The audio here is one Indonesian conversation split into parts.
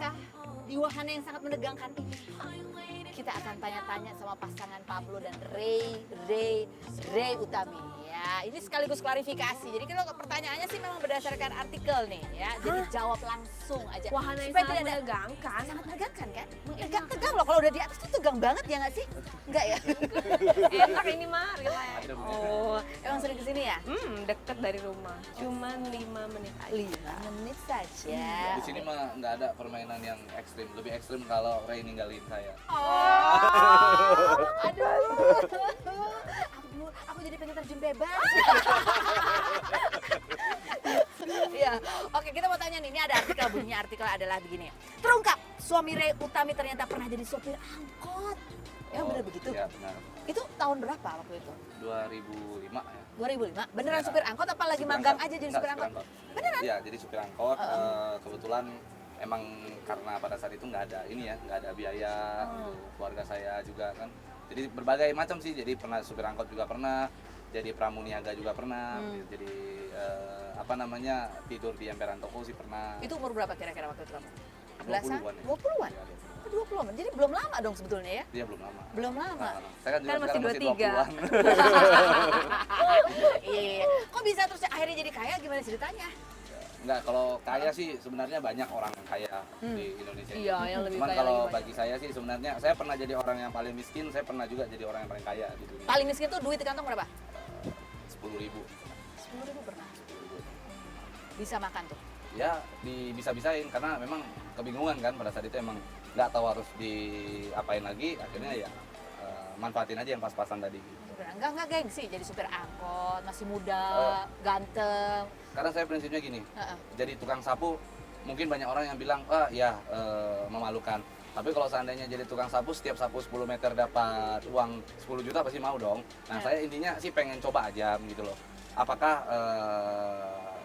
pemirsa, di wahana yang sangat menegangkan ini, kita akan tanya-tanya sama pasangan Pablo dan Ray Utami. Ya, ini sekaligus klarifikasi. Jadi kalau pertanyaannya sih memang berdasarkan artikel nih, ya. Jadi jawab langsung aja. Wahana yang Supaya sangat tidak ada- menegangkan. sangat menegangkan kan? Tegang loh kalau udah di atas tuh tegang banget ya nggak sih? Enggak ya? Enak ini mah, relax. Oh, emang sering kesini ya? Deket dari rumah. Cuman 5 menit aja. 5 menit saja. Di sini mah nggak ada permainan yang ekstrim. Lebih ekstrim kalau Ray ninggalin saya. Oh, aduh. Aku jadi pengen terjun bebas. Ya, oke kita mau tanya nih, ini ada artikel, bunyinya artikel adalah begini. Terungkap, suami Ray Utami ternyata pernah jadi sopir angkot. Ya benar begitu? Iya benar. Itu tahun berapa waktu itu? 2005 ya. 2005? Beneran Ya. supir angkot apa lagi Supir magang angkot. aja jadi Enggak, supir angkot? Beneran? Iya, jadi supir angkot. Kebetulan emang karena pada saat itu nggak ada ini ya, nggak ada biaya. Keluarga saya juga kan. Jadi berbagai macam sih. Jadi pernah supir angkot juga pernah. Jadi pramuniaga juga pernah. Jadi apa namanya, tidur di emperan toko sih pernah. Itu umur berapa kira-kira waktu itu kamu? 20-an ya. 20-an? Iya, 20-an? Jadi belum lama dong sebetulnya ya? Dia belum lama. Belum lama? Saya kan juga Kan masih sekarang masih 23. 20-an. Iya. Kok bisa terus akhirnya jadi kaya? Gimana ceritanya? Enggak, kalau kaya sih sebenarnya banyak orang kaya di Indonesia. Iya, yang lebih Cuman kaya kalau lagi banyak. bagi saya sih sebenarnya saya pernah jadi orang yang paling miskin, saya pernah juga jadi orang yang paling kaya di dunia. Paling miskin tuh duit di kantong berapa? 10.000. 10.000 pernah. Bisa makan tuh. Ya bisa-bisain karena memang kebingungan kan pada saat itu, emang nggak tahu harus diapain lagi, akhirnya ya manfaatin aja yang pas-pasan tadi. Enggak gengsi jadi supir angkot, masih muda, ganteng. Karena saya prinsipnya gini, Heeh. jadi tukang sapu mungkin banyak orang yang bilang, ah ya memalukan. Tapi kalau seandainya jadi tukang sapu, setiap sapu 10 meter dapat uang 10 juta pasti mau dong. Nah saya intinya sih pengen coba aja gitu loh. Apakah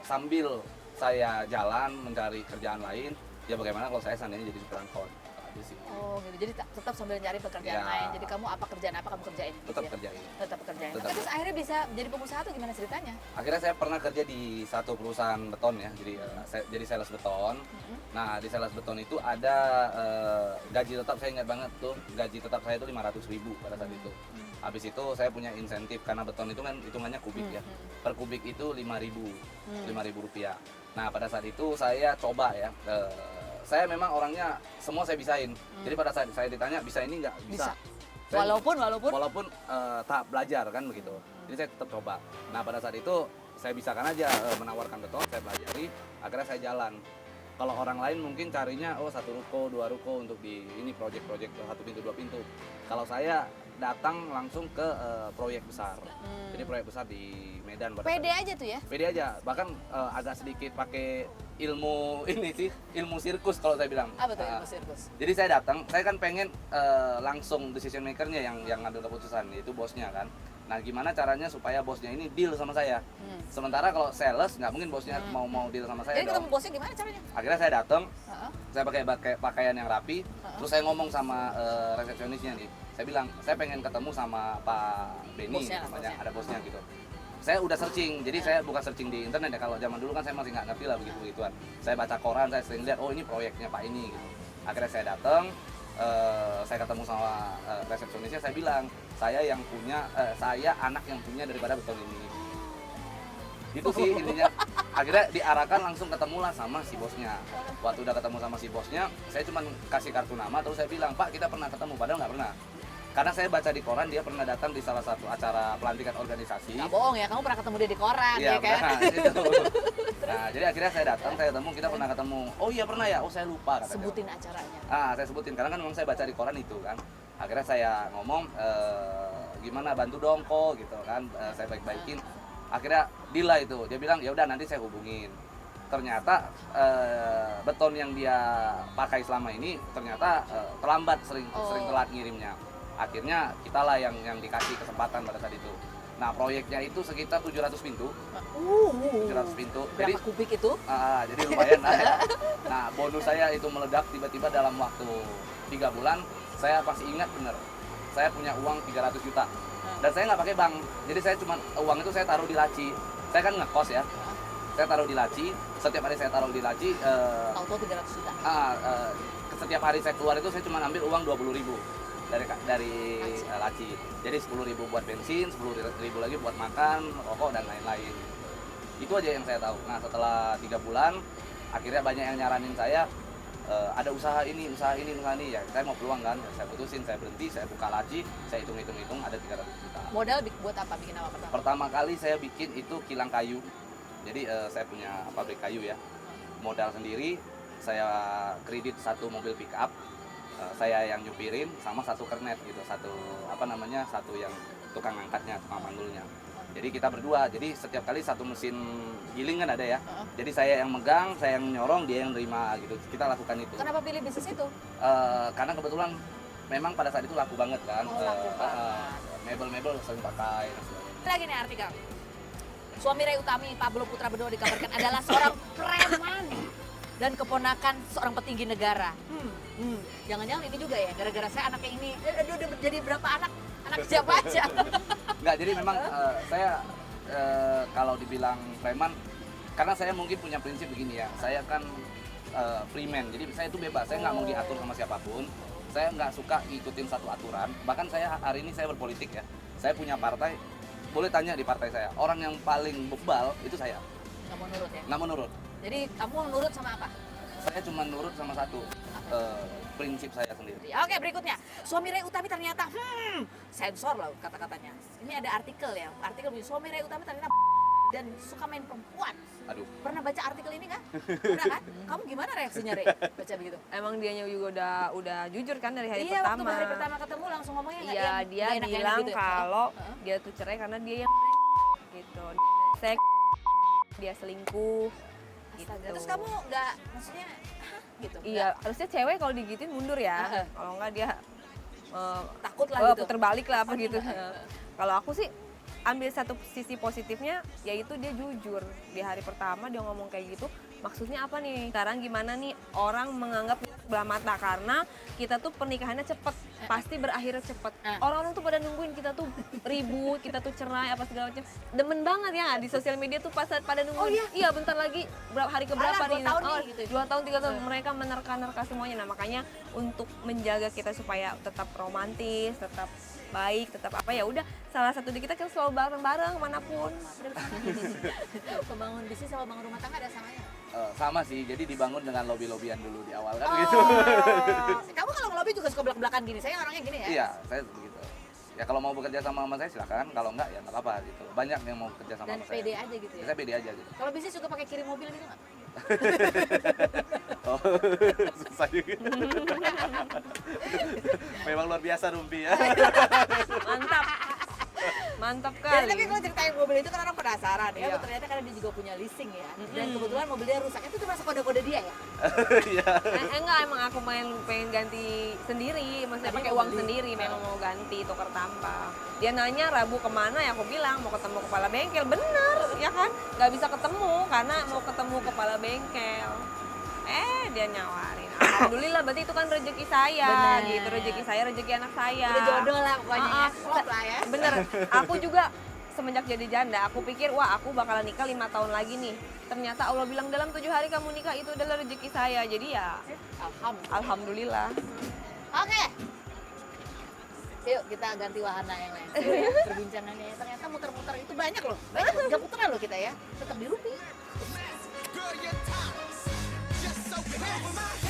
sambil saya jalan mencari kerjaan lain, ya bagaimana kalau saya seandainya jadi supir angkot? Aja sih. Oh gitu, jadi tetap sambil nyari pekerjaan Ya. lain. Jadi kamu apa kerjaan apa kamu kerjain? gitu Tetap ya? kerjain. Tetap kerjain. Tetap. Tapi terus akhirnya bisa jadi pengusaha tuh gimana ceritanya? Akhirnya saya pernah kerja di satu perusahaan beton ya, jadi sales beton. Nah di sales beton itu ada gaji tetap, saya ingat banget tuh, gaji tetap saya itu 500.000 pada saat itu. Habis itu saya punya insentif karena beton itu kan hitungannya kubik ya, per kubik itu 5.000 rupiah. Nah pada saat itu saya coba ya, saya memang orangnya semua saya bisain. Jadi pada saat saya ditanya bisa ini nggak, bisa. Saya- walaupun tak belajar kan begitu. Jadi saya tetap coba. Nah pada saat itu saya bisakan aja menawarkan beton, saya pelajari, akhirnya saya jalan. Kalau orang lain mungkin carinya satu ruko, dua ruko untuk di ini proyek-proyek 1 pintu 2 pintu. Kalau saya datang langsung ke proyek besar. Jadi proyek besar di Medan. pada Pede saat- aja tuh ya? Pede aja, bahkan agak sedikit pakai ilmu ini sih, ilmu sirkus kalau saya bilang. Apa tuh Nah, ilmu sirkus? jadi saya datang, saya kan pengen langsung decision makernya yang ngambil keputusan, yaitu bosnya kan. Nah gimana caranya supaya bosnya ini deal sama saya. Sementara kalau sales nggak mungkin bosnya mau deal sama saya Jadi dong. ketemu bosnya gimana caranya? Akhirnya saya datang, Heeh. saya pakai pakaian yang rapi, terus saya ngomong sama resepsionisnya nih. Saya bilang, saya pengen ketemu sama Pak Benny, Bosnya, namanya, bosnya. ada bosnya gitu. Saya udah searching, jadi saya bukan searching di internet ya, kalau zaman dulu kan saya masih nggak ngerti lah begitu-begituan. Saya baca koran, saya sering lihat, oh ini proyeknya Pak ini gitu. Akhirnya saya datang, saya ketemu sama resepsionisnya, saya bilang, saya anak yang punya daripada beton ini. Itu sih intinya. Akhirnya diarahkan langsung ketemulah sama si bosnya. Waktu udah ketemu sama si bosnya, saya cuma kasih kartu nama, terus saya bilang, Pak kita pernah ketemu, padahal nggak pernah. Karena saya baca di koran dia pernah datang di salah satu acara pelantikan organisasi. Nggak bohong ya, kamu pernah ketemu dia di koran Iya, ya kan? benar, itu. Nah, jadi akhirnya saya datang, saya ketemu, kita pernah ketemu. Oh iya pernah ya, oh saya lupa kata dia. Sebutin acaranya. Saya sebutin, karena kan memang saya baca di koran itu kan. Akhirnya saya ngomong, gimana bantu dong kok gitu kan, saya baik-baikin. Akhirnya deal lah itu, dia bilang ya udah nanti saya hubungin. Ternyata beton yang dia pakai selama ini ternyata terlambat, sering telat ngirimnya. Akhirnya kitalah yang dikasih kesempatan pada saat itu. Nah proyeknya itu sekitar 700 pintu. 700 pintu. Berapa kubik itu? Jadi lumayan lah ya. Nah bonus saya itu meledak tiba-tiba dalam waktu 3 bulan. Saya pasti ingat bener, saya punya uang 300 juta. Dan saya nggak pakai bank. Jadi saya cuma uang itu saya taruh di laci. Saya kan ngekos ya. saya taruh di laci. Setiap hari saya taruh di laci. Auto 300 juta. Setiap hari saya keluar itu saya cuma ambil uang 20.000 dari laci. Jadi 10.000 buat bensin, 10.000 lagi buat makan, rokok dan lain-lain. Itu aja yang saya tahu. Nah setelah 3 bulan, akhirnya banyak yang nyaranin saya ada usaha ini ya. Saya mau peluang kan, saya putusin, saya berhenti, saya buka laci, saya hitung ada 300 juta. Modal buat apa? Bikin apa pertama? Pertama kali saya bikin itu kilang kayu. Jadi saya punya pabrik kayu ya. Modal sendiri, saya kredit 1 mobil pick up. Saya yang nyupirin sama 1 kernet gitu, satu yang tukang angkatnya, tukang manggulnya. Jadi kita berdua, jadi setiap kali 1 mesin giling kan ada ya. Jadi saya yang megang, saya yang nyorong, dia yang nerima gitu. Kita lakukan itu. Kenapa pilih bisnis itu? Karena kebetulan memang pada saat itu laku banget kan. Laku banget. Mebel-mebel sering pakai dan sebagainya. Lagi nih artikel. Suami Ray Utami, Pablo Putra Bedoa dikabarkan adalah seorang preman dan keponakan seorang petinggi negara. Jangan-jangan ini juga ya, gara-gara saya anaknya ini. Aduh, udah jadi berapa anak siapa aja? Enggak, jadi memang saya kalau dibilang preman, karena saya mungkin punya prinsip begini ya, saya kan free man, jadi saya itu bebas, saya nggak mau diatur sama siapapun, saya nggak suka ngikutin satu aturan, bahkan saya hari ini saya berpolitik ya, saya punya partai, boleh tanya di partai saya, orang yang paling bebal itu saya. Nggak mau nurut ya? Nggak mau nurut. Jadi kamu nurut sama apa? Saya cuma nurut sama satu, prinsip saya sendiri. Oke, berikutnya. Suami Ray Utami ternyata, sensor loh kata-katanya. Ini ada artikel ya, artikel begini, suami Ray Utami ternyata dan suka main perempuan. Aduh. Pernah baca artikel ini kan? Pernah kan? Kamu gimana reaksinya, Ray? Baca begitu? Emang dianya juga udah jujur kan dari hari Iya, pertama. waktu hari pertama ketemu langsung ngomongnya nggak Iya, yang dia nggak enak-enak bilang gitu ya? kalau dia tuh cerai karena dia yang gitu. Seks, dia selingkuh gitu. Astaga, terus kamu nggak, maksudnya, hah? Gitu? Iya, harusnya cewek kalau digituin mundur ya. Kalau enggak dia Takut lah gitu? puter balik lah apa gitu. Kalau aku sih ambil satu sisi positifnya, yaitu dia jujur. Di hari pertama dia ngomong kayak gitu, maksudnya apa nih? Sekarang gimana nih orang menganggap sebelah mata karena kita tuh pernikahannya cepet, pasti berakhirnya cepet. Orang-orang tuh pada nungguin kita tuh ribut, kita tuh cerai apa segala macam. Demen banget ya di sosial media tuh pada nungguin. Iya bentar lagi hari keberapa nih? 2 tahun nih gitu. 2 tahun 3 tahun mereka menerka-nerka semuanya. Nah makanya untuk menjaga kita supaya tetap romantis, tetap baik, tetap apa ya udah salah satu di kita selalu bareng-bareng kemanapun. Pembangun bisnis sama bangun rumah tangga ada samanya? Sama sih, jadi dibangun dengan lobby-lobbyan dulu di awal kan gitu. Kamu kalau ngelobi juga suka belak-belakan gini, saya orangnya gini ya? Iya, saya begitu. Ya kalau mau bekerja sama saya silakan, kalau enggak ya enggak apa-apa gitu. Banyak yang mau kerja sama Dan saya. pede aja gitu ya? Saya pede aja gitu. Kalau bisnis juga pakai kirim mobil gitu nggak? Oh, susah juga. Memang luar biasa Rumpi ya. Mantap. Mantap Jadi, kali. tapi kalau ceritain mobil itu kan orang penasaran ya, Iya. ternyata karena dia juga punya leasing ya. Dan kebetulan mobilnya rusak, itu termasuk kode-kode dia ya? Iya. Enggak, emang aku pengen ganti sendiri, maksudnya Tadi pakai mau uang beli. sendiri, memang mau ganti tukar tampah. Dia nanya Rabu kemana, ya aku bilang mau ketemu kepala bengkel, bener ya kan? Nggak bisa ketemu karena mau ketemu kepala bengkel. Dia nyawarin. Alhamdulillah, berarti itu kan rezeki saya, Bener. gitu, rezeki saya, rezeki anak saya. Udah jodoh lah pokoknya ya, Ah, klop lah ya. Bener, aku juga semenjak jadi janda, aku pikir wah aku bakalan nikah 5 tahun lagi nih. Ternyata Allah bilang dalam 7 hari kamu nikah, itu adalah rezeki saya. Jadi ya alhamdulillah. Oke. Yuk kita ganti wahana yang lain. Seru ya perbincangannya. Ternyata muter-muter itu banyak loh. Banyak loh. 3 putaran loh kita ya. Tetap di Rupi. Girl, your time just so over my head.